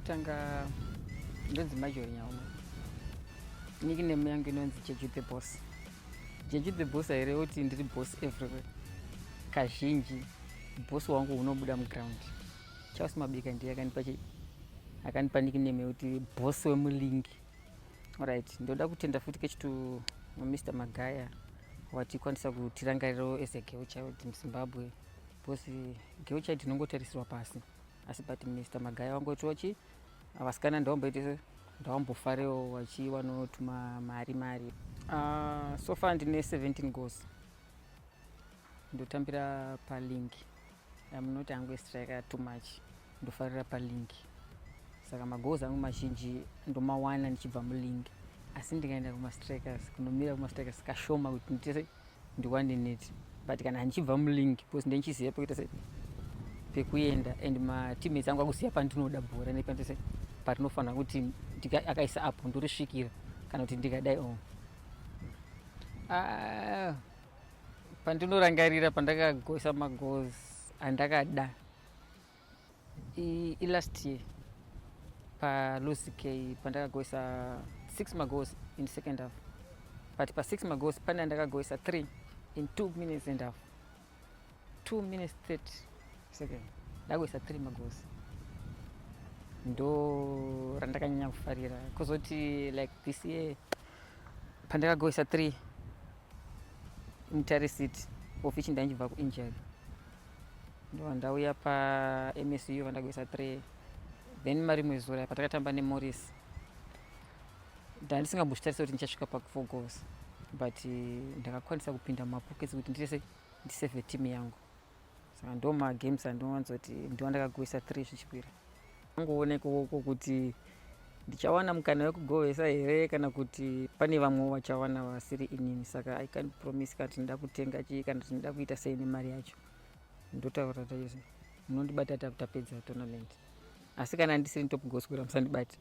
Ndokutanga ndonzi Marjory Nyaumwe. Nickname yangu inonzi Jeju the boss. Jeju the boss aireuti ndiri boss everywhere. Kazhinji boss wangu unobuda muground. Chasimabika ndiye akanipa nickname yekuti boss wemulingi. Alright, ndoda kutenda futi kechitu Mr. Magaya watikwanisa kutirangariro as a girl child muZimbabwe. Bosi girl child tinongotarisirwa pasi. Asi but Mr. Magaya wangotochi avasikana ndaomboite ndaombofarewo wachiwanotuma mari. So far ndine 17 goals. Ndotambira palink. I'm not angry striker too much. Ndofarira palink. Saka magoals angu mazhinji ndomawana ndichibva mulink. Asi ndikaenda kumastrikers kunomira kumastrikers kashoma kuti nditese ndiwane net. But kana ndichibva mulink because ndenchiziva pekuita pekuenda and mateammates angu akuziva pandinoda bhora nepandise patinofanira kuti akaisa apo ndorisvikira kana kuti ndikadai pandinorangarira pandakagoisa magoals andakada last year paLucy K pandakagoisa 6 magoals in second half, but pa 6 magoals pane andakagoisa 3 in 2 minutes and half, 2 minutes 30 seconds ndagoisa 3 magoals. Ndo randakanyanya kufarira kuzoti like this year pandakagoisa 3 mutarisiti of which ndanjibva kuinjury. Ndo ndauya paMSU vandagoisa 3. Then marimwe zora patakatamba neMorris ndandisingambochitarisa kuti ndichasvika pa4 goals, but ndakakwanisa kupinda mapokets kuti ndiseve team yangu. Saka ndo magames andinowanzoti ndowandakagoisa 3 zvichikwira. Angooneka kuti ndichawana mukana wekugovesa here kana kuti pane vamwe vachawana vasiri inini. Saka I can't promise kuti ndinoda kutenga chii kana kuti ndinoda kuita sei nemari yacho. Ndotaura taizvo munondibata tapedza tournament. Asi kana ndisiri top goal scorer musandibati.